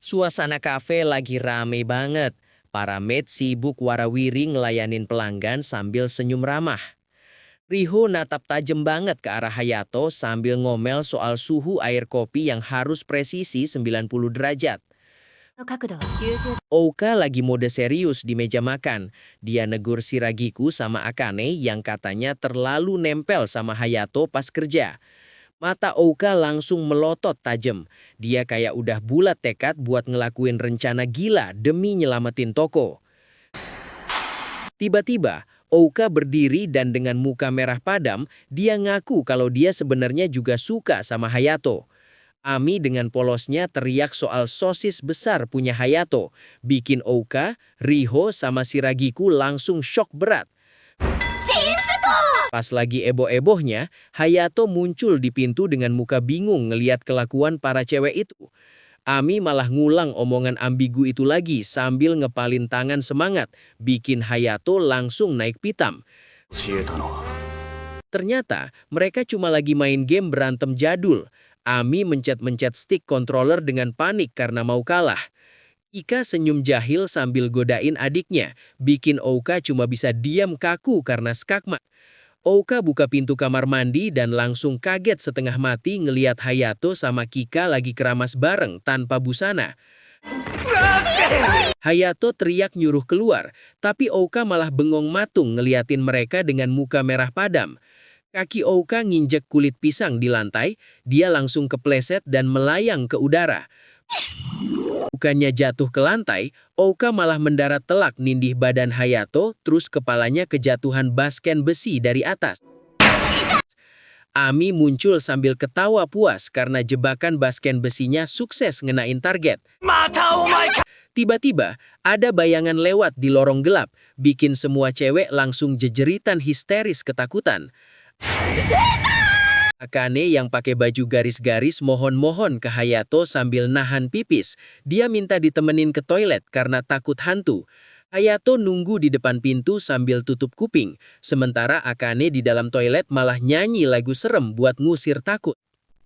Suasana kafe lagi rame banget. Para maid sibuk warawiri ngelayanin pelanggan sambil senyum ramah. Riho natap tajam banget ke arah Hayato sambil ngomel soal suhu air kopi yang harus presisi 90 derajat. の角度は90 Ouka lagi mode serius di meja makan. Dia negur Shiragiku sama Akane yang katanya terlalu nempel sama Hayato pas kerja. Mata Ouka langsung melotot tajam. Dia kayak udah bulat tekad buat ngelakuin rencana gila demi nyelamatin toko. Tiba-tiba, Ouka berdiri dan dengan muka merah padam, dia ngaku kalau dia sebenarnya juga suka sama Hayato. Ami dengan polosnya teriak soal sosis besar punya Hayato, bikin Ouka, Riho, sama Shiragiku langsung shock berat. Pas lagi eboh-ebohnya, Hayato muncul di pintu dengan muka bingung ngeliat kelakuan para cewek itu. Ami malah ngulang omongan ambigu itu lagi sambil ngepalin tangan semangat, bikin Hayato langsung naik pitam. 教えたのは Ternyata mereka cuma lagi main game berantem jadul. Ami mencet-mencet stick controller dengan panik karena mau kalah. Ika senyum jahil sambil godain adiknya, bikin Ouka cuma bisa diam kaku karena skakmat. Ouka buka pintu kamar mandi dan langsung kaget setengah mati ngeliat Hayato sama Kika lagi keramas bareng tanpa busana. Hayato teriak nyuruh keluar, tapi Ouka malah bengong matung ngeliatin mereka dengan muka merah padam. Kaki Ouka nginjek kulit pisang di lantai, dia langsung kepleset dan melayang ke udara. Bukannya jatuh ke lantai, Ouka malah mendarat telak nindih badan Hayato, terus kepalanya kejatuhan basken besi dari atas. Ami muncul sambil ketawa puas karena jebakan basken besinya sukses ngenain target. またお前か Tiba-tiba, ada bayangan lewat di lorong gelap, bikin semua cewek langsung jejeritan histeris ketakutan. Akane yang pakai baju garis-garis mohon-mohon ke Hayato sambil nahan pipis. Dia minta ditemenin ke toilet karena takut hantu. Hayato nunggu di depan pintu sambil tutup kuping. Sementara Akane di dalam toilet malah nyanyi lagu serem buat ngusir takut.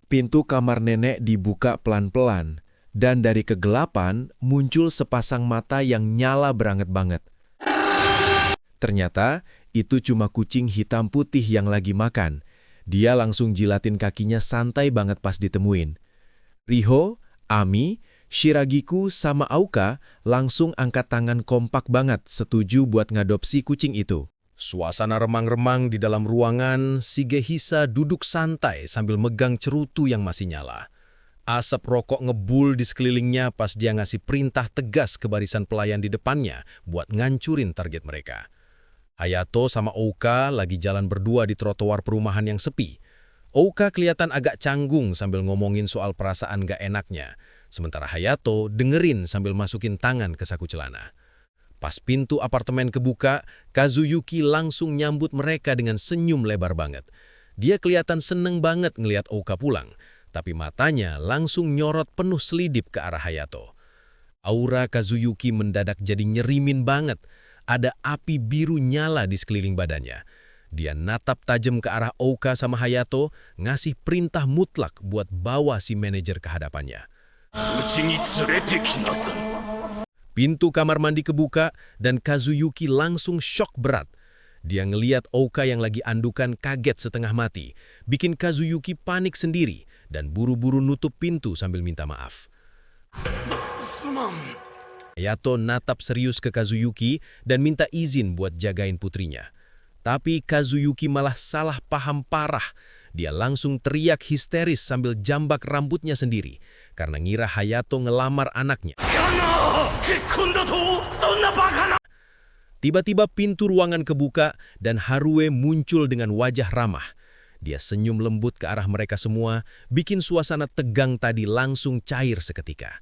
Pintu kamar nenek dibuka pelan-pelan, dan dari kegelapan muncul sepasang mata yang nyala beranget banget. Ternyata, itu cuma kucing hitam putih yang lagi makan. Dia langsung jilatin kakinya santai banget pas ditemuin. Riho, Ami, Shiragiku, sama Ouka langsung angkat tangan kompak banget setuju buat ngadopsi kucing itu. Suasana remang-remang di dalam ruangan, Shigehisa duduk santai sambil megang cerutu yang masih nyala. Asap rokok ngebul di sekelilingnya pas dia ngasih perintah tegas ke barisan pelayan di depannya buat ngancurin target mereka. Hayato sama Ouka lagi jalan berdua di trotoar perumahan yang sepi. Ouka kelihatan agak canggung sambil ngomongin soal perasaan gak enaknya, sementara Hayato dengerin sambil masukin tangan ke saku celana. Pas pintu apartemen kebuka, Kazuyuki langsung nyambut mereka dengan senyum lebar banget. Dia kelihatan seneng banget ngelihat Ouka pulang, tapi matanya langsung nyorot penuh selidip ke arah Hayato. Aura Kazuyuki mendadak jadi nyerimin banget. Ada api biru nyala di sekeliling badannya. Dia natap tajam ke arah Ouka sama Hayato, ngasih perintah mutlak buat bawa si manajer ke hadapannya. うちに連れてきなさい Pintu kamar mandi kebuka dan Kazuyuki langsung shock berat. Dia ngeliat Ouka yang lagi andukan kaget setengah mati, bikin Kazuyuki panik sendiri dan buru-buru nutup pintu sambil minta maaf. すまん Hayato natap serius ke Kazuyuki dan minta izin buat jagain putrinya. Tapi Kazuyuki malah salah paham parah. Dia langsung teriak histeris sambil jambak rambutnya sendiri karena ngira Hayato ngelamar anaknya. 結婚だとそんなバカな Tiba-tiba pintu ruangan kebuka dan Harue muncul dengan wajah ramah. Dia senyum lembut ke arah mereka semua, bikin suasana tegang tadi langsung cair seketika.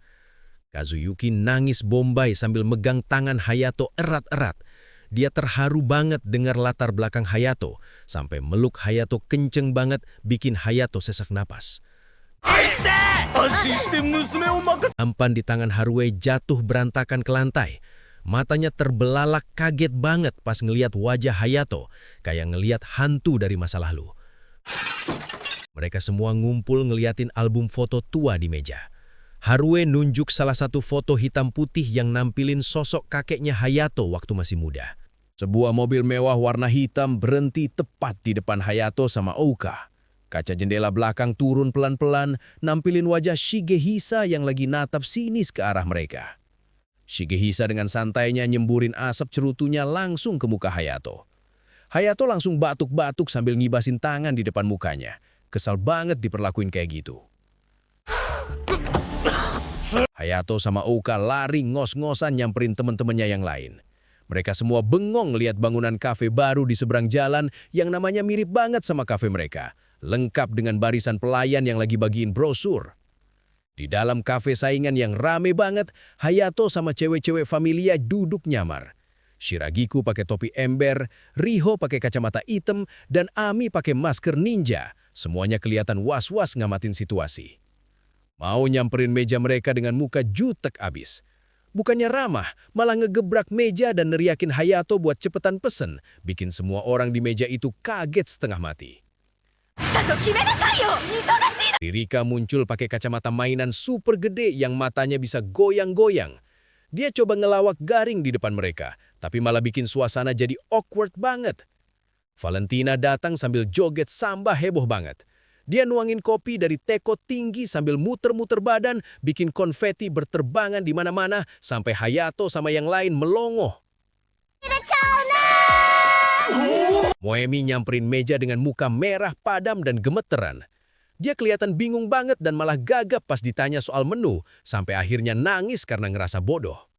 Kazuyuki nangis bombay sambil megang tangan Hayato erat-erat. Dia terharu banget dengar latar belakang Hayato, sampai meluk Hayato kenceng banget bikin Hayato sesak napas. 安心して娘を任せ Ampan di tangan Harue jatuh berantakan ke lantai. Matanya terbelalak kaget banget pas ngeliat wajah Hayato, kayak ngeliat hantu dari masa lalu. Mereka semua ngumpul ngeliatin album foto tua di meja. Harue nunjuk salah satu foto hitam putih yang nampilin sosok kakeknya Hayato waktu masih muda. Sebuah mobil mewah warna hitam berhenti tepat di depan Hayato sama Ouka. Kaca jendela belakang turun pelan-pelan, nampilin wajah Shigehisa yang lagi natap sinis ke arah mereka. Shigehisa dengan santainya nyemburin asap cerutunya langsung ke muka Hayato. Hayato langsung batuk-batuk sambil ngibasin tangan di depan mukanya. Kesal banget diperlakuin kayak gitu. Hayato sama Ouka lari ngos-ngosan nyamperin teman-temannya yang lain. Mereka semua bengong lihat bangunan kafe baru di seberang jalan yang namanya mirip banget sama kafe mereka, lengkap dengan barisan pelayan yang lagi bagiin brosur. Di dalam kafe saingan yang rame banget, Hayato sama cewek-cewek familia duduk nyamar. Shiragiku pakai topi ember, Riho pakai kacamata hitam, dan Ami pakai masker ninja. Semuanya kelihatan was-was ngamatin situasi. Mau nyamperin meja mereka dengan muka jutek abis. Bukannya ramah, malah ngegebrak meja dan neriakin Hayato buat cepetan pesen, bikin semua orang di meja itu kaget setengah mati. Ririka muncul pakai kacamata mainan super gede yang matanya bisa goyang-goyang. Dia coba ngelawak garing di depan mereka, tapi malah bikin suasana jadi awkward banget. Valentina datang sambil joget samba heboh banget. Dia nuangin kopi dari teko tinggi sambil muter-muter badan, bikin konfeti berterbangan di mana-mana sampai Hayato sama yang lain melongoh. Moemi nyamperin meja dengan muka merah padam dan gemeteran. Dia kelihatan bingung banget dan malah gagap pas ditanya soal menu, sampai akhirnya nangis karena ngerasa bodoh.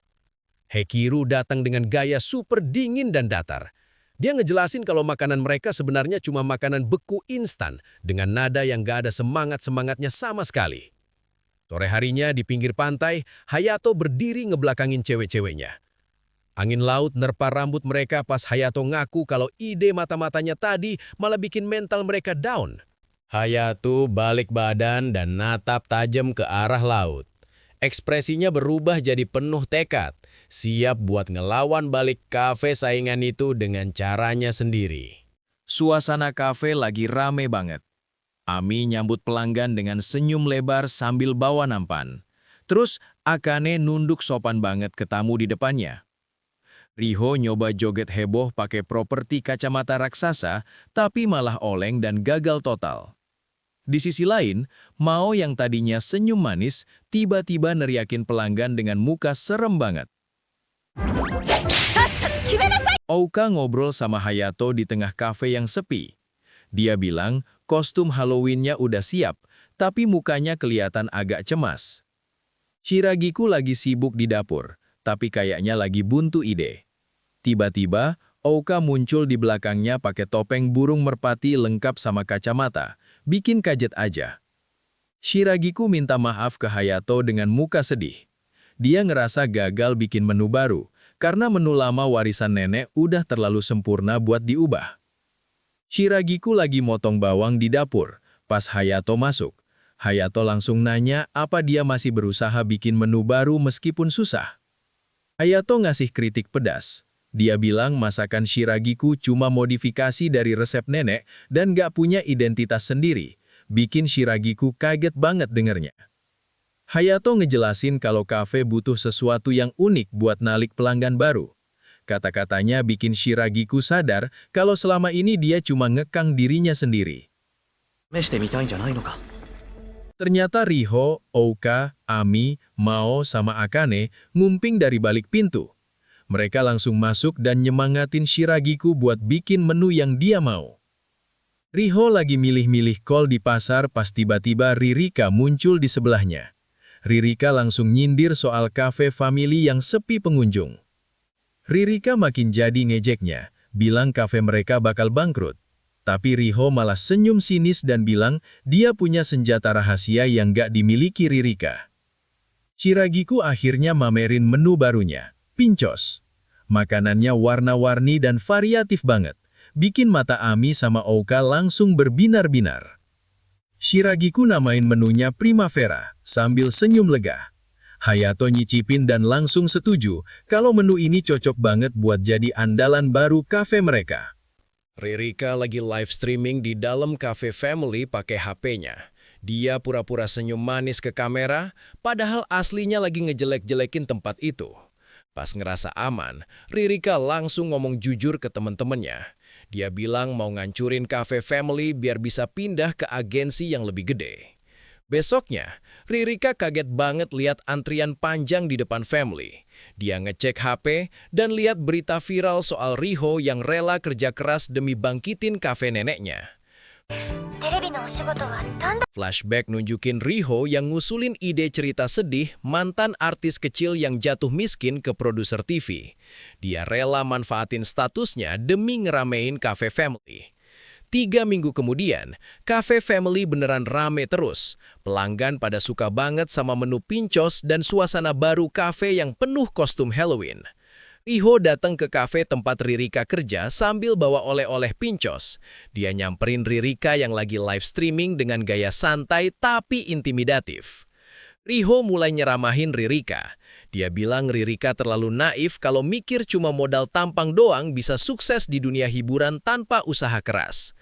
Hekiru datang dengan gaya super dingin dan datar. Dia ngejelasin kalau makanan mereka sebenarnya cuma makanan beku instan dengan nada yang gak ada semangat-semangatnya sama sekali. Sore harinya di pinggir pantai, Hayato berdiri ngebelakangin cewek-ceweknya. Angin laut nerpa rambut mereka pas Hayato ngaku kalau ide mata-matanya tadi malah bikin mental mereka down. Hayato balik badan dan natap tajam ke arah laut. Ekspresinya berubah jadi penuh tekad, siap buat ngelawan balik kafe saingan itu dengan caranya sendiri. Suasana kafe lagi rame banget. Ami nyambut pelanggan dengan senyum lebar sambil bawa nampan. Terus Akane nunduk sopan banget ke tamu di depannya. Riho nyoba joget heboh pakai properti kacamata raksasa, tapi malah oleng dan gagal total. Di sisi lain, Mao yang tadinya senyum manis, tiba-tiba neriakin pelanggan dengan muka serem banget. Ouka ngobrol sama Hayato di tengah kafe yang sepi. Dia bilang kostum Halloween-nya udah siap, tapi mukanya kelihatan agak cemas. Shiragiku lagi sibuk di dapur, tapi kayaknya lagi buntu ide. Tiba-tiba, Ouka muncul di belakangnya pakai topeng burung merpati lengkap sama kacamata, bikin kaget aja. Shiragiku minta maaf ke Hayato dengan muka sedih. Dia ngerasa gagal bikin menu baru, karena menu lama warisan nenek udah terlalu sempurna buat diubah. Shiragiku lagi motong bawang di dapur, pas Hayato masuk. Hayato langsung nanya apa dia masih berusaha bikin menu baru meskipun susah. Hayato ngasih kritik pedas. Dia bilang masakan Shiragiku cuma modifikasi dari resep nenek dan gak punya identitas sendiri, bikin Shiragiku kaget banget dengernya. Hayato ngejelasin kalau kafe butuh sesuatu yang unik buat nalik pelanggan baru. Kata-katanya bikin Shiragiku sadar kalau selama ini dia cuma ngekang dirinya sendiri. Ternyata Riho, Ouka, Ami, Mao, sama Akane ngumping dari balik pintu. Mereka langsung masuk dan nyemangatin Shiragiku buat bikin menu yang dia mau. Riho lagi milih-milih kol di pasar pas tiba-tiba Ririka muncul di sebelahnya. Ririka langsung nyindir soal kafe family yang sepi pengunjung. Ririka makin jadi ngejeknya, bilang kafe mereka bakal bangkrut. Tapi Riho malah senyum sinis dan bilang dia punya senjata rahasia yang gak dimiliki Ririka. Shiragiku akhirnya mamerin menu barunya. Pincos. Makanannya warna-warni dan variatif banget, bikin mata Ami sama Ouka langsung berbinar-binar. Shiragiku namain menunya Primavera, sambil senyum lega. Hayato nyicipin dan langsung setuju kalau menu ini cocok banget buat jadi andalan baru kafe mereka. Ririka lagi live streaming di dalam cafe family pakai HP-nya. Dia pura-pura senyum manis ke kamera, padahal aslinya lagi ngejelek-jelekin tempat itu. Pas ngerasa aman, Ririka langsung ngomong jujur ke temen-temennya. Dia bilang mau ngancurin Cafe Family biar bisa pindah ke agensi yang lebih gede. Besoknya, Ririka kaget banget lihat antrian panjang di depan Family. Dia ngecek HP dan lihat berita viral soal Riho yang rela kerja keras demi bangkitin kafe neneknya. テレビのお仕事は単だ Flashback nunjukin Riho yang ngusulin ide cerita sedih mantan artis kecil yang jatuh miskin ke produser TV. Dia rela manfaatin statusnya demi ngeramein Cafe Family. 3 minggu kemudian, Cafe Family beneran rame terus. Pelanggan pada suka banget sama menu pincos dan suasana baru kafe yang penuh kostum Halloween. Riho datang ke kafe tempat Ririka kerja sambil bawa oleh-oleh pincos. Dia nyamperin Ririka yang lagi live streaming dengan gaya santai tapi intimidatif. Riho mulai nyeramahin Ririka. Dia bilang Ririka terlalu naif kalau mikir cuma modal tampang doang bisa sukses di dunia hiburan tanpa usaha keras.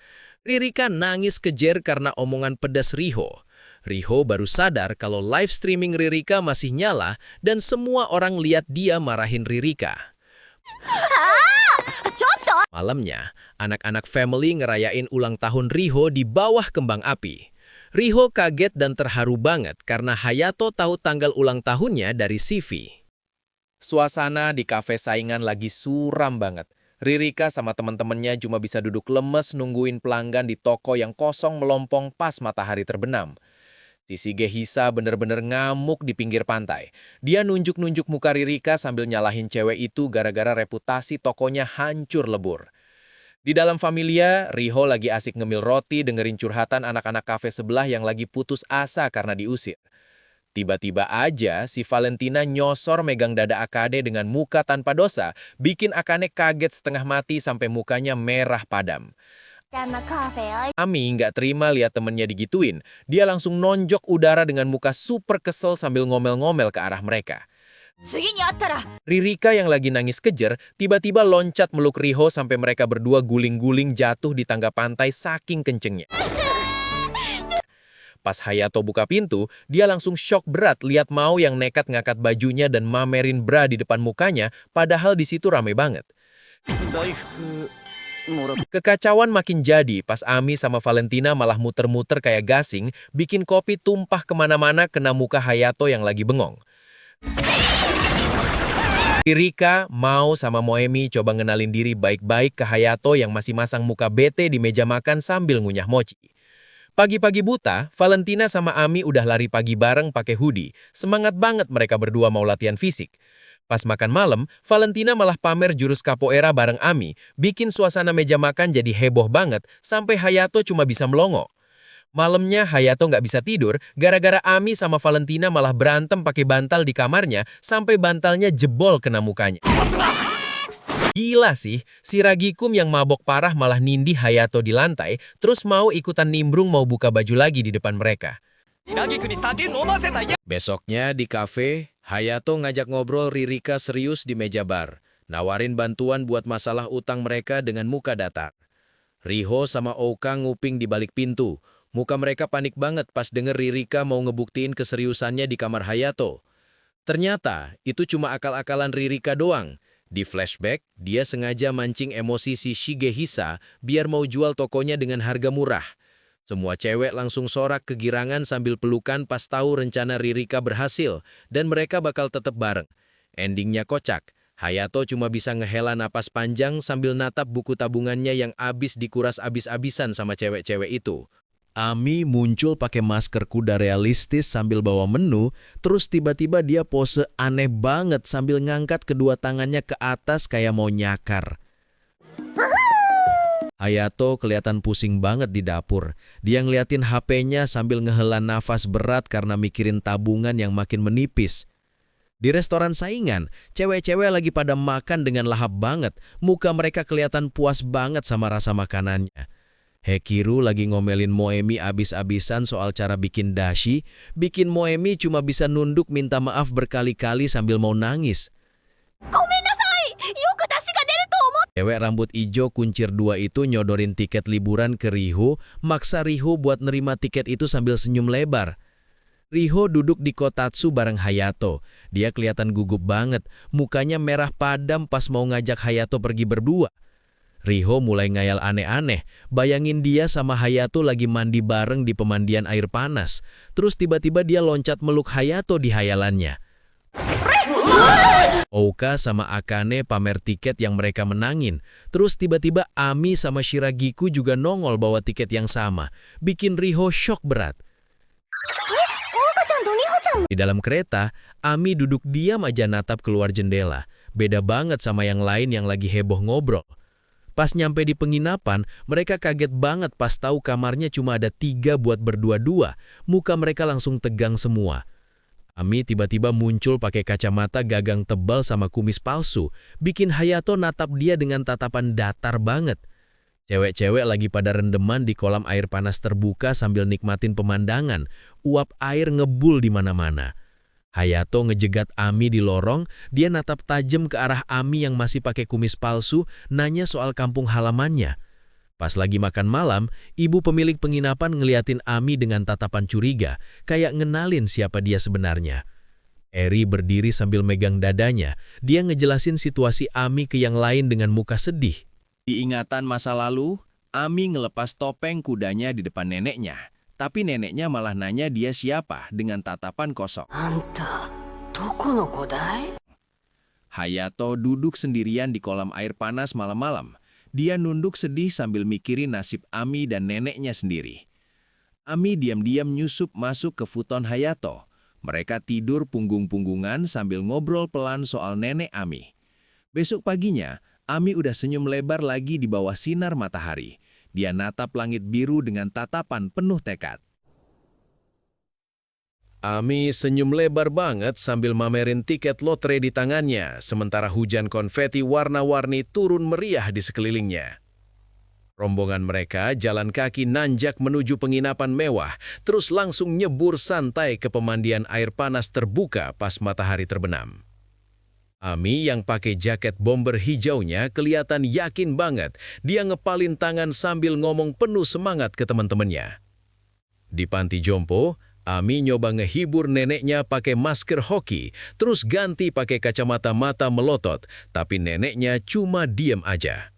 Ririka nangis kejer karena omongan pedas Riho. Riho baru sadar kalau live streaming Ririka masih nyala dan semua orang lihat dia marahin Ririka. ちょっと Malamnya, anak-anak Family ngerayain ulang tahun Riho di bawah kembang api. Riho kaget dan terharu banget karena Hayato tahu tanggal ulang tahunnya dari CV. Suasana di kafe saingan lagi suram banget. Ririka sama teman-temannya cuma bisa duduk lemes nungguin pelanggan di toko yang kosong melompong pas matahari terbenam. Si Shigehisa bener-bener ngamuk di pinggir pantai. Dia nunjuk-nunjuk muka Ririka sambil nyalahin cewek itu gara-gara reputasi tokonya hancur lebur. Di dalam Familia, Riho lagi asik ngemil roti dengerin curhatan anak-anak kafe sebelah yang lagi putus asa karena diusir. Tiba-tiba aja si Valentina nyosor megang dada Akane dengan muka tanpa dosa, bikin Akane kaget setengah mati sampai mukanya merah padam. ちゃんのカフェ Ami nggak terima lihat temennya digituin. Dia langsung nonjok udara dengan muka super kesel sambil ngomel-ngomel ke arah mereka. 次に会ったら Ririka yang lagi nangis kejer, tiba-tiba loncat meluk Riho sampai mereka berdua guling-guling jatuh di tangga pantai saking kencengnya. Pas Hayato buka pintu, dia langsung shock berat lihat Mao yang nekat ngangkat bajunya dan mamerin bra di depan mukanya, padahal di situ rame banget. 大福もらっ Kekacauan makin jadi pas Ami sama Valentina malah muter-muter kayak gasing, bikin kopi tumpah kemana-mana kena muka Hayato yang lagi bengong. Ririka, Mao, sama Moemi coba ngenalin diri baik-baik ke Hayato yang masih masang muka bete di meja makan sambil ngunyah mochi. Pagi-pagi buta, Valentina sama Ami udah lari pagi bareng pakai hoodie. Semangat banget mereka berdua mau latihan fisik. Pas makan malam, Valentina malah pamer jurus capoeira bareng Ami, bikin suasana meja makan jadi heboh banget sampai Hayato cuma bisa melongo. Malamnya Hayato nggak bisa tidur gara-gara Ami sama Valentina malah berantem pakai bantal di kamarnya sampai bantalnya jebol kena mukanya. Gila sih, si Ragikum yang mabok parah malah nindih Hayato di lantai, terus mau ikutan nimbrung mau buka baju lagi di depan mereka. ラギクに酒飲ませたや Besoknya di kafe, Hayato ngajak ngobrol Ririka serius di meja bar, nawarin bantuan buat masalah utang mereka dengan muka datar. Riho sama Ouka nguping di balik pintu. Muka mereka panik banget pas denger Ririka mau ngebuktiin keseriusannya di kamar Hayato. Ternyata itu cuma akal-akalan Ririka doang. Di flashback, dia sengaja mancing emosi si Shigehisa biar mau jual tokonya dengan harga murah. Semua cewek langsung sorak kegirangan sambil pelukan pas tahu rencana Ririka berhasil dan mereka bakal tetap bareng. Endingnya kocak. Hayato cuma bisa ngehela napas panjang sambil natap buku tabungannya yang abis dikuras abis-abisan sama cewek-cewek itu. Ami muncul pakai masker kuda realistis sambil bawa menu, terus tiba-tiba dia pose aneh banget sambil ngangkat kedua tangannya ke atas kayak mau nyakar. Hayato kelihatan pusing banget di dapur. Dia ngeliatin HP-nya sambil ngehela nafas berat karena mikirin tabungan yang makin menipis. Di restoran saingan, cewek-cewek lagi pada makan dengan lahap banget. Muka mereka kelihatan puas banget sama rasa makanannya. Hekiru lagi ngomelin Moemi abis-abisan soal cara bikin dashi, bikin Moemi cuma bisa nunduk minta maaf berkali-kali sambil mau nangis. ごめんなさいよく出汁が出ると思っ Cewek rambut ijo kuncir 2 itu nyodorin tiket liburan ke Riho, maksa Riho buat nerima tiket itu sambil senyum lebar. Riho duduk di kotatsu bareng Hayato. Dia kelihatan gugup banget, mukanya merah padam pas mau ngajak Hayato pergi berdua. Riho mulai ngayal aneh-aneh, bayangin dia sama Hayato lagi mandi bareng di pemandian air panas. Terus tiba-tiba dia loncat meluk Hayato di hayalannya. Ouka sama Akane pamer tiket yang mereka menangin. Terus tiba-tiba Ami sama Shiragiku juga nongol bawa tiket yang sama. Bikin Riho shock berat. Di dalam kereta, Ami duduk diam aja natap keluar jendela. Beda banget sama yang lain yang lagi heboh ngobrol. Pas nyampe di penginapan, mereka kaget banget pas tahu kamarnya cuma ada 3 buat berdua-dua. Muka mereka langsung tegang semua. Ami tiba-tiba muncul pakai kacamata gagang tebal sama kumis palsu, bikin Hayato natap dia dengan tatapan datar banget. Cewek-cewek lagi pada rendeman di kolam air panas terbuka sambil nikmatin pemandangan, uap air ngebul di mana-mana. Hayato ngejegat Ami di lorong, dia natap tajam ke arah Ami yang masih pakai kumis palsu, nanya soal kampung halamannya. Pas lagi makan malam, ibu pemilik penginapan ngeliatin Ami dengan tatapan curiga, kayak ngenalin siapa dia sebenarnya. Eri berdiri sambil megang dadanya, dia ngejelasin situasi Ami ke yang lain dengan muka sedih. Di ingatan masa lalu, Ami ngelepas topeng kudanya di depan neneknya. Tapi neneknya malah nanya dia siapa dengan tatapan kosong. Hayato duduk sendirian di kolam air panas malam-malam. Dia nunduk sedih sambil mikirin nasib Ami dan neneknya sendiri. Ami diam-diam nyusup masuk ke futon Hayato. Mereka tidur punggung-punggungan sambil ngobrol pelan soal nenek Ami. Besok paginya, Ami udah senyum lebar lagi di bawah sinar matahari. Dia natap langit biru dengan tatapan penuh tekad. Ami senyum lebar banget sambil mamerin tiket lotre di tangannya, sementara hujan konfeti warna-warni turun meriah di sekelilingnya. Rombongan mereka jalan kaki nanjak menuju penginapan mewah, terus langsung nyebur santai ke pemandian air panas terbuka pas matahari terbenam. Ami yang pakai jaket bomber hijaunya kelihatan yakin banget. Dia ngepalin tangan sambil ngomong penuh semangat ke teman-temannya. Di panti jompo, Ami nyoba ngehibur neneknya pakai masker hoki, terus ganti pakai kacamata mata melotot, tapi neneknya cuma diam aja.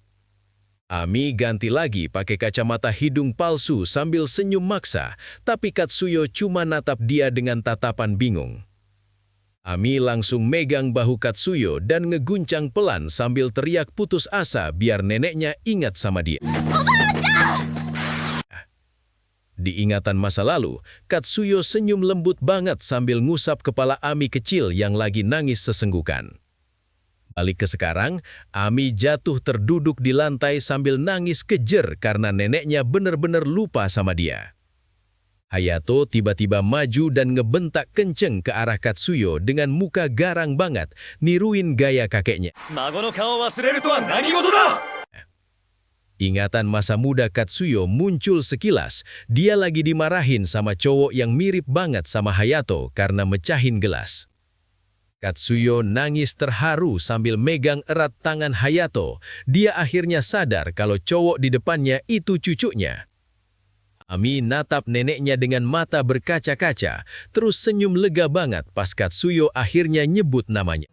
Ami ganti lagi pakai kacamata hidung palsu sambil senyum maksa, tapi Katsuyo cuma natap dia dengan tatapan bingung. Ami langsung megang bahu Katsuyo dan ngeguncang pelan sambil teriak putus asa biar neneknya ingat sama dia. Di ingatan masa lalu, Katsuyo senyum lembut banget sambil ngusap kepala Ami kecil yang lagi nangis sesenggukan. Balik ke sekarang, Ami jatuh terduduk di lantai sambil nangis kejer karena neneknya benar-benar lupa sama dia. Hayato tiba-tiba maju dan ngebentak kenceng ke arah Katsuyo dengan muka garang banget, niruin gaya kakeknya. Ingatan masa muda Katsuyo muncul sekilas. Dia lagi dimarahin sama cowok yang mirip banget sama Hayato karena mecahin gelas. Katsuyo nangis terharu sambil megang erat tangan Hayato. Dia akhirnya sadar kalau cowok di depannya itu cucunya. Ami natap neneknya dengan mata berkaca-kaca, terus senyum lega banget pas Katsuyo akhirnya nyebut namanya.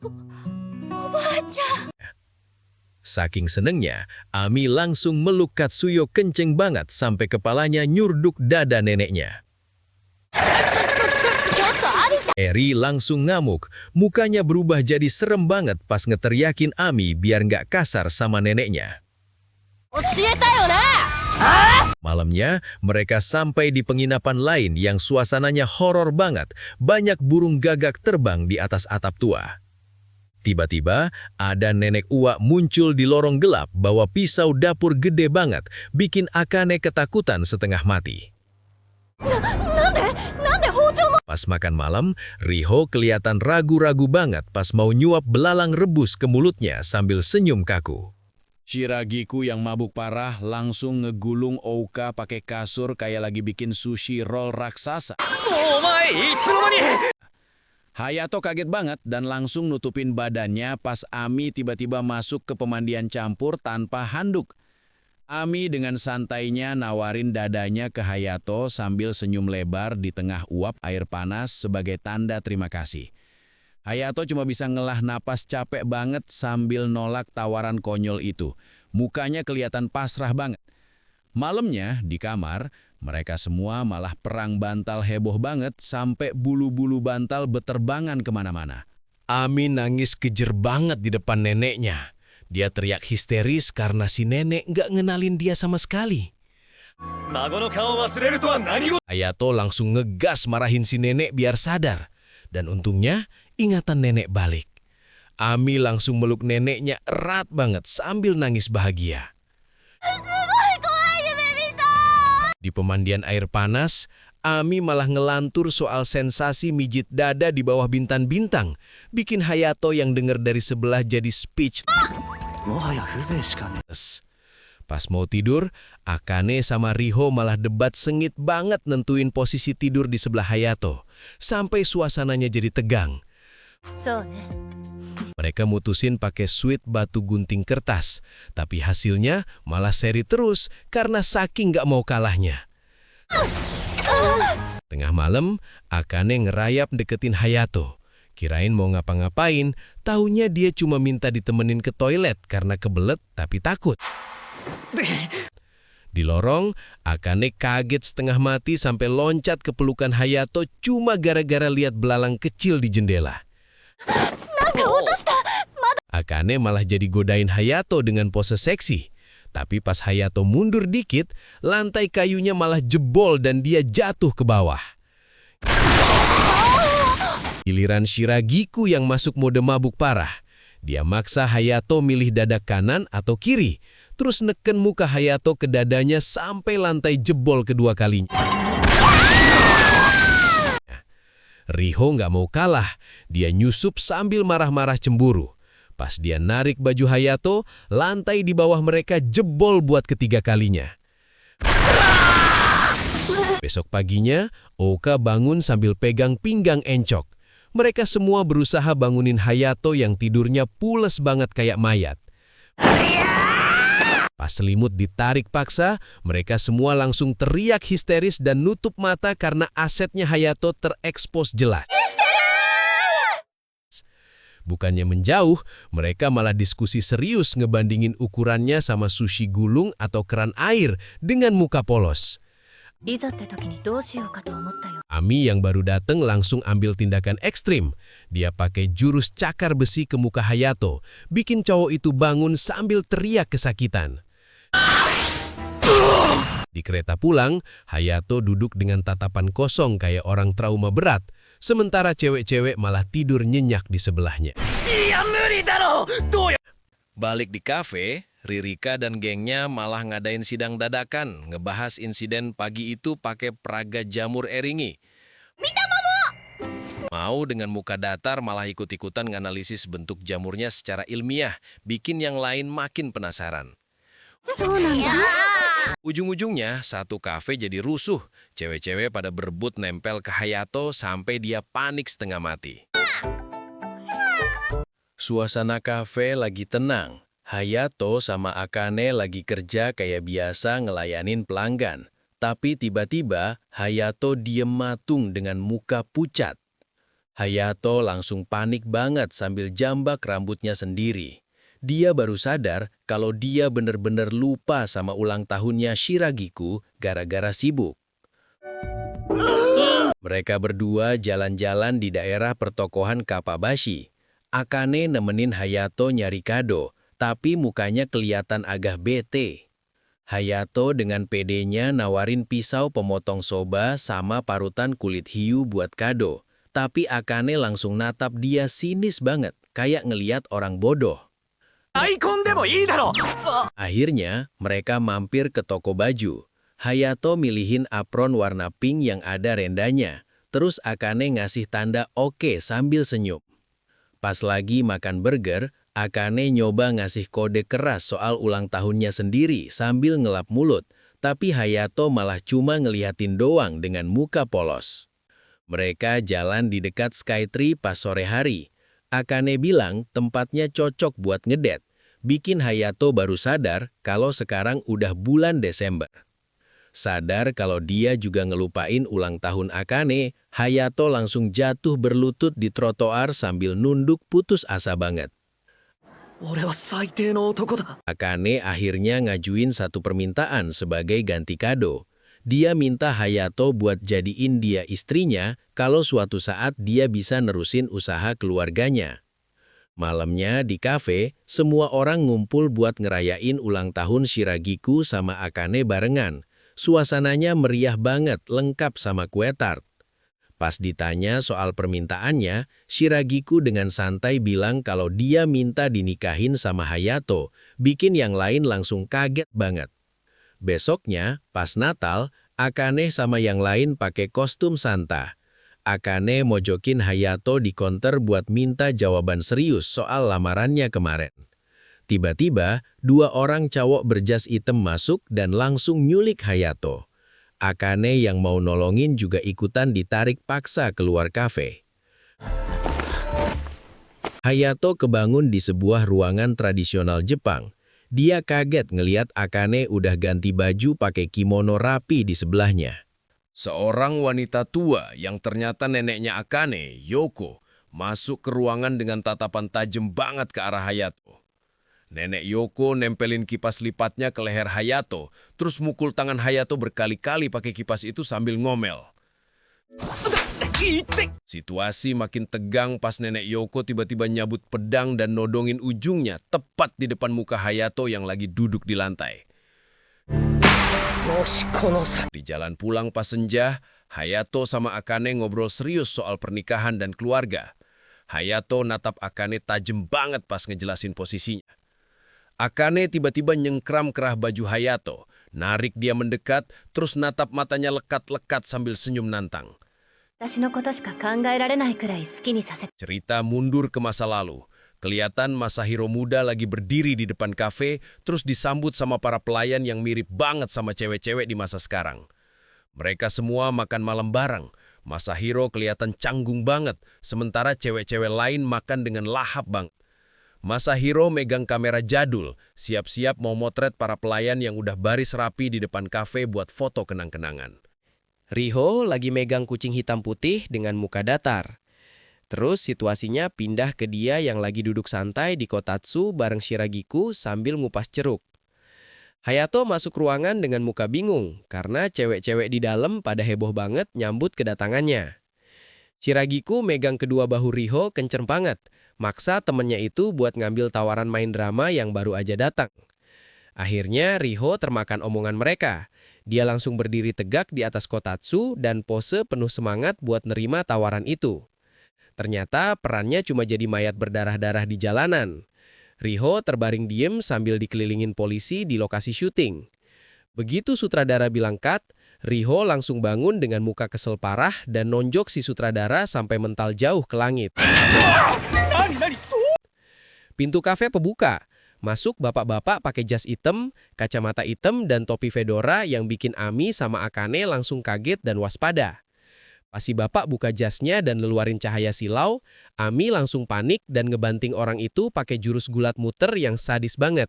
Saking senengnya, Ami langsung meluk Katsuyo kenceng banget sampai kepalanya nyurduk dada neneknya. Eri langsung ngamuk, mukanya berubah jadi serem banget pas ngeteriakin Ami biar nggak kasar sama neneknya. Malamnya, mereka sampai di penginapan lain yang suasananya horor banget, banyak burung gagak terbang di atas atap tua. Tiba-tiba, ada nenek uak muncul di lorong gelap bawa pisau dapur gede banget, bikin Akane ketakutan setengah mati. Pas makan malam, Riho kelihatan ragu-ragu banget pas mau nyuap belalang rebus ke mulutnya sambil senyum kaku. Shiragiku yang mabuk parah langsung ngegulung Ouka pakai kasur kayak lagi bikin sushi roll raksasa. Hayato kaget banget dan langsung nutupin badannya pas Ami tiba-tiba masuk ke pemandian campur tanpa handuk. Ami dengan santainya nawarin dadanya ke Hayato sambil senyum lebar di tengah uap air panas sebagai tanda terima kasih. Hayato cuma bisa ngelah napas capek banget sambil nolak tawaran konyol itu. Mukanya kelihatan pasrah banget. Malamnya di kamar, mereka semua malah perang bantal heboh banget sampai bulu-bulu bantal beterbangan kemana-mana. Ami nangis kejer banget di depan neneknya. Dia teriak histeris karena si nenek nggak ngenalin dia sama sekali. 孫の顔を忘れるとは何事。 Hayato langsung ngegas marahin si nenek biar sadar. Dan untungnya ingatan nenek balik. Ami langsung meluk neneknya erat banget sambil nangis bahagia. Di pemandian air panas, Ami malah ngelantur soal sensasi mijit dada di bawah bintang-bintang, bikin Hayato yang denger dari sebelah jadi speechless. もはや風情しかね。 Pas mau tidur, Akane sama Riho malah debat sengit banget nentuin posisi tidur di sebelah Hayato, sampai suasananya jadi tegang. そうね。 Mereka mutusin pakai suit batu gunting kertas, tapi hasilnya malah seri terus karena saking nggak mau kalahnya. Tengah malam, Akane ngerayap deketin Hayato. Kirain mau ngapa-ngapain, taunya dia cuma minta ditemenin ke toilet karena kebelet tapi takut. Di lorong, Akane kaget setengah mati sampai loncat ke pelukan Hayato cuma gara-gara lihat belalang kecil di jendela. Akane malah jadi godain Hayato dengan pose seksi. Tapi pas Hayato mundur dikit, lantai kayunya malah jebol dan dia jatuh ke bawah. Giliran Shiragiku yang masuk mode mabuk parah. Dia maksa Hayato milih dada kanan atau kiri, terus neken muka Hayato ke dadanya sampai lantai jebol kedua kalinya. Riho nggak mau kalah, dia nyusup sambil marah-marah cemburu. Pas dia narik baju Hayato, lantai di bawah mereka jebol buat ketiga kalinya. Besok paginya, Oka bangun sambil pegang pinggang encok. Mereka semua berusaha bangunin Hayato yang tidurnya pules banget kayak mayat. Pas selimut ditarik paksa, mereka semua langsung teriak histeris dan nutup mata karena asetnya Hayato terekspos jelas. Bukannya menjauh, mereka malah diskusi serius ngebandingin ukurannya sama sushi gulung atau keran air dengan muka polos. いざって時にどうしようかと思ったよ。 Ami yang baru dateng langsung ambil tindakan ekstrim. Dia pakai jurus cakar besi ke muka Hayato, bikin cowok itu bangun sambil teriak kesakitan. Di kereta pulang, Hayato duduk dengan tatapan kosong kayak orang trauma berat, sementara cewek-cewek malah tidur nyenyak di sebelahnya. いや無理だろ。どうや。 Balik di kafe, Ririka dan gengnya malah ngadain sidang dadakan, ngebahas insiden pagi itu pakai peraga jamur eringi. Mau dengan muka datar malah ikut-ikutan nganalisis bentuk jamurnya secara ilmiah, bikin yang lain makin penasaran. そうなんだ。 Ujung-ujungnya, satu kafe jadi rusuh. Cewek-cewek pada berebut nempel ke Hayato sampai dia panik setengah mati. Suasana kafe lagi tenang. Hayato sama Akane lagi kerja kayak biasa ngelayanin pelanggan. Tapi tiba-tiba Hayato diem matung dengan muka pucat. Hayato langsung panik banget sambil jambak rambutnya sendiri. Dia baru sadar kalau dia bener-bener lupa sama ulang tahunnya Shiragiku gara-gara sibuk. Mereka berdua jalan-jalan di daerah pertokohan Kappabashi. Akane nemenin Hayato nyari kado, tapi mukanya kelihatan agak bete. Hayato dengan pedenya nawarin pisau pemotong soba sama parutan kulit hiu buat kado. Tapi Akane langsung natap dia sinis banget, kayak ngeliat orang bodoh. アイコンでもいいだろ。 Akhirnya, mereka mampir ke toko baju. Hayato milihin apron warna pink yang ada rendanya. Terus Akane ngasih tanda oke sambil senyum. Pas lagi makan burger, Akane nyoba ngasih kode keras soal ulang tahunnya sendiri sambil ngelap mulut, tapi Hayato malah cuma ngeliatin doang dengan muka polos. Mereka jalan di dekat Skytree pas sore hari. Akane bilang tempatnya cocok buat ngedet. Bikin Hayato baru sadar kalau sekarang udah bulan Desember. Sadar kalau dia juga ngelupain ulang tahun Akane, Hayato langsung jatuh berlutut di trotoar sambil nunduk putus asa banget. 俺は最低の男だ。 Akane akhirnya ngajuin satu permintaan sebagai ganti kado. Dia minta Hayato buat jadiin dia istrinya kalau suatu saat dia bisa nerusin usaha keluarganya. Malamnya di kafe, semua orang ngumpul buat ngerayain ulang tahun Shiragiku sama Akane barengan. Suasananya meriah banget, lengkap sama kue tart. Pas ditanya soal permintaannya, Shiragiku dengan santai bilang kalau dia minta dinikahin sama Hayato, bikin yang lain langsung kaget banget. Besoknya, pas Natal, Akane sama yang lain pakai kostum Santa. Akane mojokin Hayato di konter buat minta jawaban serius soal lamarannya kemarin. Tiba-tiba, dua orang cowok berjas hitam masuk dan langsung nyulik Hayato. Akane yang mau nolongin juga ikutan ditarik paksa keluar kafe. Hayato kebangun di sebuah ruangan tradisional Jepang. Dia kaget ngeliat Akane udah ganti baju pakai kimono rapi di sebelahnya. Seorang wanita tua yang ternyata neneknya Akane, Yoko, masuk ke ruangan dengan tatapan tajam banget ke arah Hayato. Nenek Yoko nempelin kipas lipatnya ke leher Hayato, terus mukul tangan Hayato berkali-kali pakai kipas itu sambil ngomel. Situasi makin tegang pas nenek Yoko tiba-tiba nyabut pedang dan nodongin ujungnya tepat di depan muka Hayato yang lagi duduk di lantai. Di jalan pulang pas senja, Hayato sama Akane ngobrol serius soal pernikahan dan keluarga. Hayato natap Akane tajam banget pas ngejelasin posisinya. Akane tiba-tiba nyengkram kerah baju Hayato, narik dia mendekat, terus natap matanya lekat-lekat sambil senyum nantang. 私のことしか考えられないくらい好きにさせて。 Cerita mundur ke masa lalu. Kelihatan Masahiro muda lagi berdiri di depan kafe, terus disambut sama para pelayan yang mirip banget sama cewek-cewek di masa sekarang. Mereka semua makan malam bareng. Masahiro kelihatan canggung banget, sementara cewek-cewek lain makan dengan lahap banget. Masahiro megang kamera jadul, siap-siap mau motret para pelayan yang udah baris rapi di depan kafe buat foto kenang-kenangan. Riho lagi megang kucing hitam putih dengan muka datar. Terus situasinya pindah ke dia yang lagi duduk santai di kotatsu bareng Shiragiku sambil ngupas ceruk. Hayato masuk ruangan dengan muka bingung karena cewek-cewek di dalam pada heboh banget nyambut kedatangannya. Shiragiku megang kedua bahu Riho kenceng banget, maksa temennya itu buat ngambil tawaran main drama yang baru aja datang. Akhirnya Riho termakan omongan mereka. Dia langsung berdiri tegak di atas kotatsu dan pose penuh semangat buat nerima tawaran itu. Ternyata perannya cuma jadi mayat berdarah-darah di jalanan. Riho terbaring diem sambil dikelilingin polisi di lokasi syuting. Begitu sutradara bilang cut, Riho langsung bangun dengan muka kesel parah dan nonjok si sutradara sampai mental jauh ke langit. Pintu kafe kebuka. Masuk bapak-bapak pakai jas hitam, kacamata hitam, dan topi fedora yang bikin Ami sama Akane langsung kaget dan waspada. Pas si bapak buka jasnya dan ngeluarin cahaya silau, Ami langsung panik dan ngebanting orang itu pakai jurus gulat muter yang sadis banget.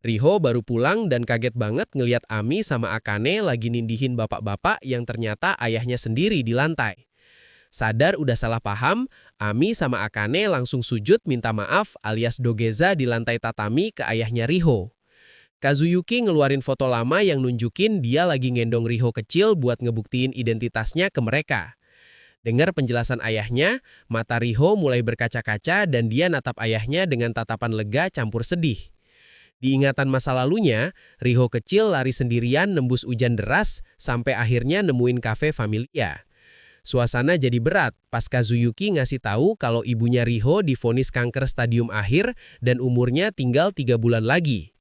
Riho baru pulang dan kaget banget ngeliat Ami sama Akane lagi nindihin bapak-bapak yang ternyata ayahnya sendiri di lantai. Sadar udah salah paham, Ami sama Akane langsung sujud minta maaf alias dogeza di lantai tatami ke ayahnya Riho. Kazuyuki ngeluarin foto lama yang nunjukin dia lagi ngendong Riho kecil buat ngebuktiin identitasnya ke mereka. Dengar penjelasan ayahnya, mata Riho mulai berkaca-kaca dan dia natap ayahnya dengan tatapan lega campur sedih. Di ingatan masa lalunya, Riho kecil lari sendirian nembus hujan deras sampai akhirnya nemuin kafe Familia. Suasana jadi berat pas Kazuyuki ngasih tahu kalau ibunya Riho divonis kanker stadium akhir dan umurnya tinggal 3 bulan lagi.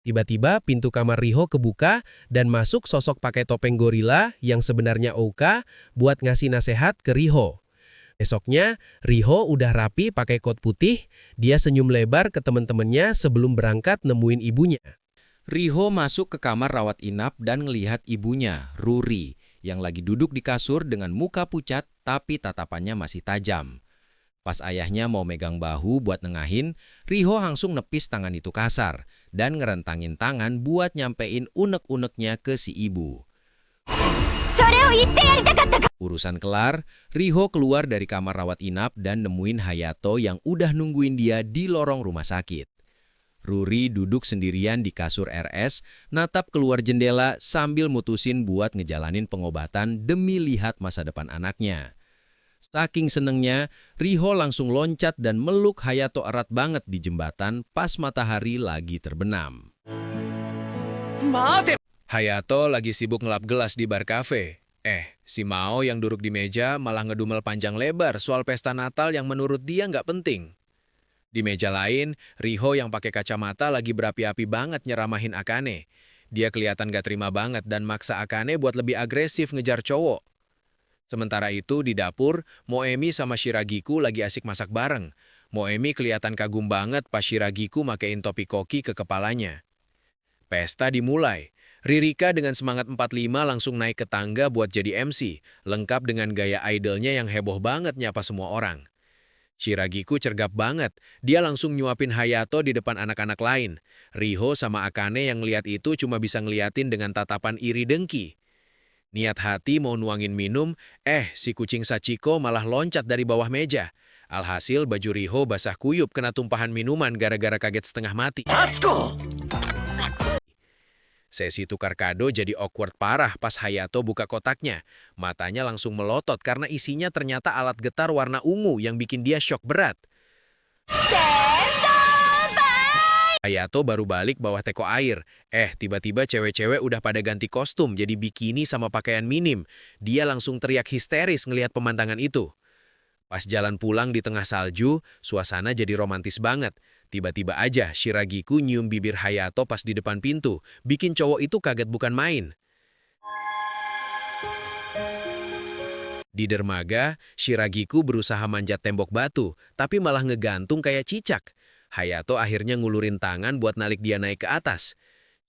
Tiba-tiba pintu kamar Riho kebuka dan masuk sosok pakai topeng gorila yang sebenarnya Ouka buat ngasih nasihat ke Riho. Besoknya, Riho udah rapi pakai kot putih, dia senyum lebar ke temen-temennya sebelum berangkat nemuin ibunya. Riho masuk ke kamar rawat inap dan ngelihat ibunya, Ruri, yang lagi duduk di kasur dengan muka pucat tapi tatapannya masih tajam. Pas ayahnya mau megang bahu buat nengahin, Riho langsung nepis tangan itu kasar dan ngerentangin tangan buat nyampein unek-uneknya ke si ibu. Urusan kelar, Riho keluar dari kamar rawat inap dan nemuin Hayato yang udah nungguin dia di lorong rumah sakit. Ruri duduk sendirian di kasur RS, natap keluar jendela sambil mutusin buat ngejalanin pengobatan demi lihat masa depan anaknya. Saking senengnya, Riho langsung loncat dan meluk Hayato erat banget di jembatan pas matahari lagi terbenam. Hayato lagi sibuk ngelap gelas di bar kafe. Si Mao yang duduk di meja malah ngedumel panjang lebar soal pesta Natal yang menurut dia nggak penting. Di meja lain, Riho yang pakai kacamata lagi berapi-api banget nyeramahin Akane. Dia kelihatan gak terima banget dan maksa Akane buat lebih agresif ngejar cowok. Sementara itu di dapur, Moemi sama Shiragiku lagi asik masak bareng. Moemi kelihatan kagum banget pas Shiragiku makein topi koki ke kepalanya. Pesta dimulai. Ririka dengan semangat 45 langsung naik ke tangga buat jadi MC, lengkap dengan gaya idolnya yang heboh banget nyapa semua orang. Shiragiku cergap banget, dia langsung nyuapin Hayato di depan anak-anak lain. Riho sama Akane yang ngeliat itu cuma bisa ngeliatin dengan tatapan iri dengki. Niat hati mau nuangin minum, si kucing Sachiko malah loncat dari bawah meja. Alhasil baju Riho basah kuyup kena tumpahan minuman gara-gara kaget setengah mati. Sesi tukar kado jadi awkward parah pas Hayato buka kotaknya. Matanya langsung melotot karena isinya ternyata alat getar warna ungu yang bikin dia syok berat. Hayato baru balik bawa teko air. Tiba-tiba cewek-cewek udah pada ganti kostum jadi bikini sama pakaian minim. Dia langsung teriak histeris ngelihat pemandangan itu. Pas jalan pulang di tengah salju, suasana jadi romantis banget. Tiba-tiba aja Shiragiku nyium bibir Hayato pas di depan pintu, bikin cowok itu kaget bukan main. Di dermaga, Shiragiku berusaha manjat tembok batu, tapi malah ngegantung kayak cicak. Hayato akhirnya ngulurin tangan buat nalik dia naik ke atas.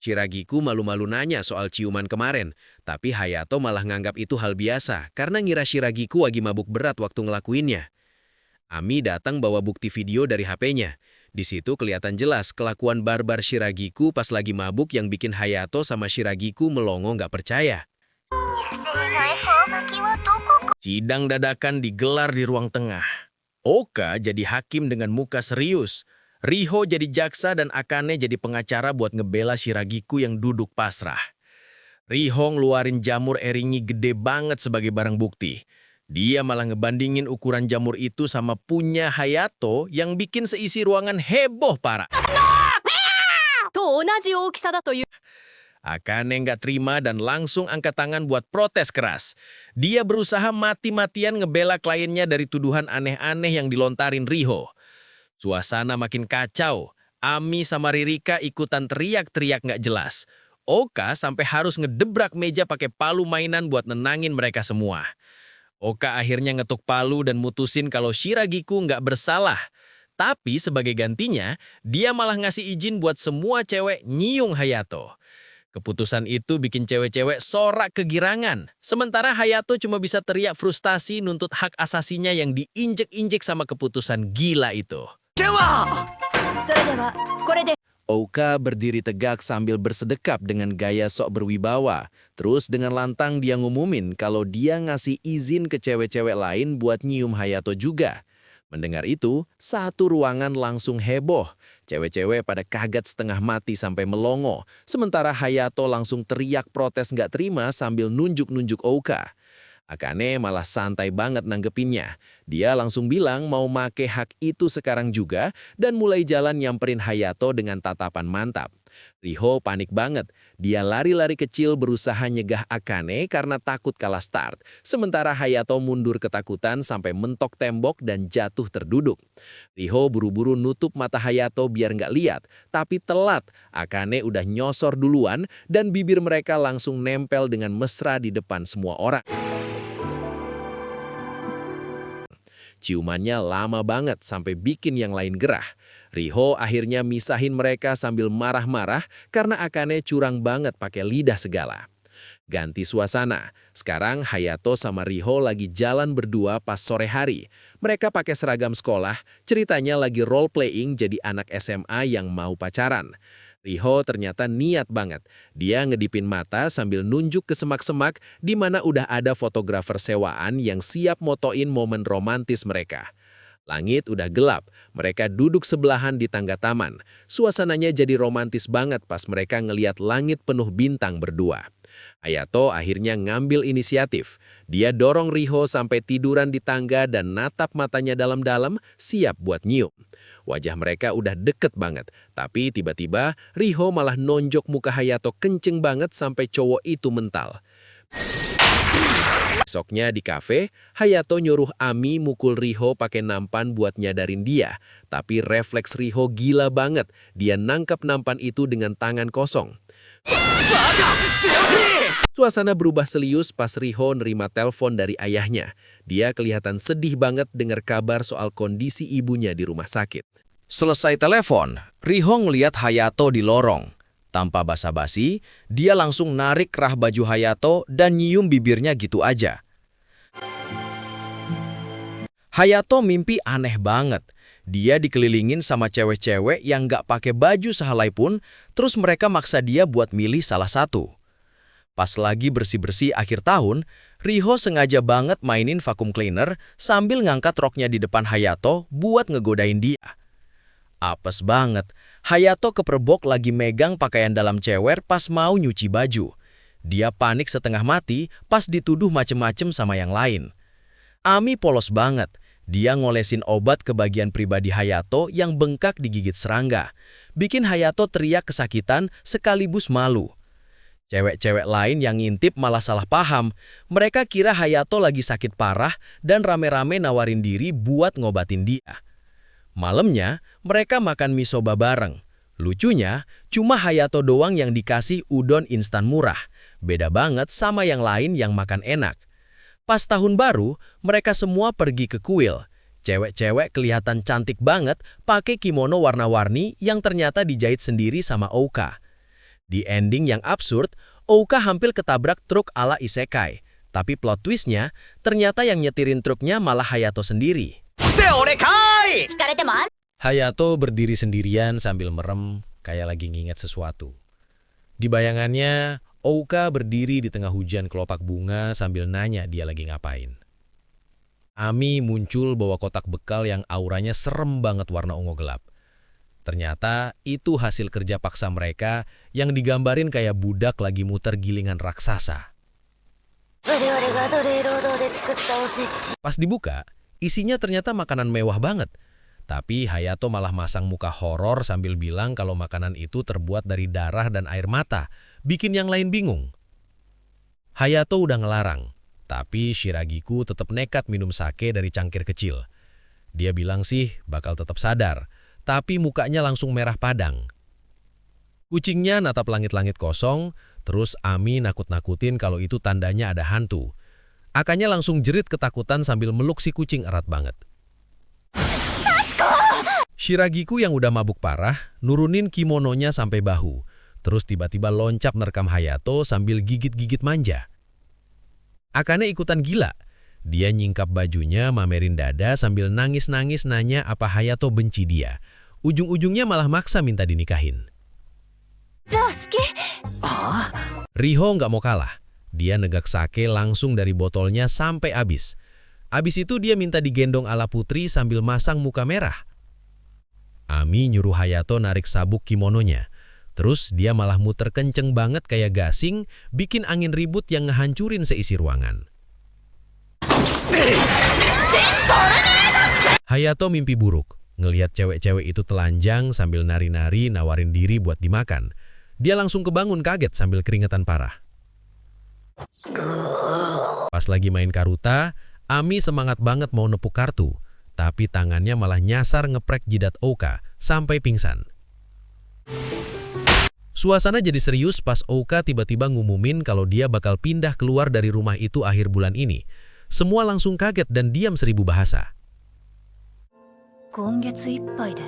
Shiragiku malu-malu nanya soal ciuman kemarin, tapi Hayato malah nganggap itu hal biasa karena ngira Shiragiku lagi mabuk berat waktu ngelakuinnya. Ami datang bawa bukti video dari HP-nya. Di situ kelihatan jelas kelakuan barbar Shiragiku pas lagi mabuk yang bikin Hayato sama Shiragiku melongo nggak percaya. Sidang dadakan digelar di ruang tengah. Oka jadi hakim dengan muka serius. Riho jadi jaksa dan Akane jadi pengacara buat ngebela Shiragiku yang duduk pasrah. Riho ngeluarin jamur eringi gede banget sebagai barang bukti. Dia malah ngebandingin ukuran jamur itu sama punya Hayato yang bikin seisi ruangan heboh parah. Akane nggak terima dan langsung angkat tangan buat protes keras. Dia berusaha mati-matian ngebela kliennya dari tuduhan aneh-aneh yang dilontarin Riho. Suasana makin kacau. Ami sama Ririka ikutan teriak-teriak nggak jelas. Oka sampai harus ngedebrak meja pakai palu mainan buat nenangin mereka semua. Oka akhirnya ngetuk palu dan mutusin kalau Shiragiku nggak bersalah. Tapi sebagai gantinya, dia malah ngasih izin buat semua cewek nyiung Hayato. Keputusan itu bikin cewek-cewek sorak kegirangan. Sementara Hayato cuma bisa teriak frustasi nuntut hak asasinya yang diinjek-injek sama keputusan gila itu. Oka berdiri tegak sambil bersedekap dengan gaya sok berwibawa. Terus dengan lantang dia ngumumin kalau dia ngasih izin ke cewek-cewek lain buat nyium Hayato juga. Mendengar itu, satu ruangan langsung heboh. Cewek-cewek pada kaget setengah mati sampai melongo. Sementara Hayato langsung teriak protes nggak terima sambil nunjuk-nunjuk Oka. Akane malah santai banget nanggepinnya. Dia langsung bilang mau make hak itu sekarang juga dan mulai jalan nyamperin Hayato dengan tatapan mantap. Riho panik banget. Dia lari-lari kecil berusaha nyegah Akane karena takut kalah start. Sementara Hayato mundur ketakutan sampai mentok tembok dan jatuh terduduk. Riho buru-buru nutup mata Hayato biar nggak lihat. Tapi telat, Akane udah nyosor duluan dan bibir mereka langsung nempel dengan mesra di depan semua orang. Ciumannya lama banget sampai bikin yang lain gerah. Riho akhirnya misahin mereka sambil marah-marah karena Akane curang banget pakai lidah segala. Ganti suasana. Sekarang Hayato sama Riho lagi jalan berdua pas sore hari. Mereka pakai seragam sekolah, ceritanya lagi role-playing jadi anak SMA yang mau pacaran. Riho ternyata niat banget. Dia ngedipin mata sambil nunjuk ke semak-semak di mana udah ada fotografer sewaan yang siap motoin momen romantis mereka. Langit udah gelap, mereka duduk sebelahan di tangga taman. Suasananya jadi romantis banget pas mereka ngeliat langit penuh bintang berdua. Hayato akhirnya ngambil inisiatif. Dia dorong Riho sampai tiduran di tangga dan natap matanya dalam-dalam, siap buat nyium. Wajah mereka udah deket banget, tapi tiba-tiba Riho malah nonjok muka Hayato kenceng banget sampai cowok itu mental. Besoknya di kafe, Hayato nyuruh Ami mukul Riho pakai nampan buat nyadarin dia. Tapi refleks Riho gila banget, dia nangkap nampan itu dengan tangan kosong. Suasana berubah serius pas Riho nerima telepon dari ayahnya. Dia kelihatan sedih banget dengar kabar soal kondisi ibunya di rumah sakit. Selesai telepon, Riho ngeliat Hayato di lorong. Tanpa basa-basi, dia langsung narik kerah baju Hayato dan nyium bibirnya gitu aja. Hayato mimpi aneh banget. Dia dikelilingin sama cewek-cewek yang gak pakai baju sehelai pun, terus mereka maksa dia buat milih salah satu. Pas lagi bersih-bersih akhir tahun, Riho sengaja banget mainin vacuum cleaner sambil ngangkat roknya di depan Hayato buat ngegodain dia. Apes banget, Hayato keperbok lagi megang pakaian dalam cewek pas mau nyuci baju. Dia panik setengah mati pas dituduh macem-macem sama yang lain. Ami polos banget. Dia ngolesin obat ke bagian pribadi Hayato yang bengkak digigit serangga. Bikin Hayato teriak kesakitan sekaligus malu. Cewek-cewek lain yang ngintip malah salah paham. Mereka kira Hayato lagi sakit parah dan rame-rame nawarin diri buat ngobatin dia. Malamnya, mereka makan mie soba bareng. Lucunya, cuma Hayato doang yang dikasih udon instan murah. Beda banget sama yang lain yang makan enak. Pas tahun baru, mereka semua pergi ke kuil. Cewek-cewek kelihatan cantik banget pakai kimono warna-warni yang ternyata dijahit sendiri sama Ouka. Di ending yang absurd, Ouka hampir ketabrak truk ala isekai. Tapi plot twistnya, ternyata yang nyetirin truknya malah Hayato sendiri. Hayato berdiri sendirian sambil merem kayak lagi nginget sesuatu. Di bayangannya, Ouka berdiri di tengah hujan kelopak bunga sambil nanya dia lagi ngapain. Ami muncul bawa kotak bekal yang auranya serem banget warna ungu gelap. Ternyata itu hasil kerja paksa mereka yang digambarin kayak budak lagi muter gilingan raksasa. Pas dibuka, isinya ternyata makanan mewah banget. Tapi Hayato malah masang muka horor sambil bilang kalau makanan itu terbuat dari darah dan air mata, bikin yang lain bingung. Hayato udah ngelarang, tapi Shiragiku tetap nekat minum sake dari cangkir kecil. Dia bilang sih bakal tetap sadar, tapi mukanya langsung merah padang. Kucingnya natap langit-langit kosong, terus Ami nakut-nakutin kalau itu tandanya ada hantu. Akanya langsung jerit ketakutan sambil meluk si kucing erat banget. Shiragiku yang udah mabuk parah, nurunin kimononya sampai bahu, terus tiba-tiba loncat nerkam Hayato sambil gigit-gigit manja. Akane ikutan gila. Dia nyingkap bajunya, mamerin dada sambil nangis-nangis nanya apa Hayato benci dia. Ujung-ujungnya malah maksa minta dinikahin. Riho nggak mau kalah. Dia negak sake langsung dari botolnya sampai habis. Abis itu dia minta digendong ala putri sambil masang muka merah. Ami nyuruh Hayato narik sabuk kimononya. Terus dia malah muter kenceng banget kayak gasing, bikin angin ribut yang ngehancurin seisi ruangan. Hayato mimpi buruk, ngelihat cewek-cewek itu telanjang sambil nari-nari nawarin diri buat dimakan. Dia langsung kebangun kaget sambil keringetan parah. Pas lagi main karuta, Ami semangat banget mau nepuk kartu. Tapi tangannya malah nyasar ngeprek jidat Ouka sampai pingsan. Suasana jadi serius pas Ouka tiba-tiba ngumumin kalau dia bakal pindah keluar dari rumah itu akhir bulan ini. Semua langsung kaget dan diam 1000 bahasa. 今月いっぱいで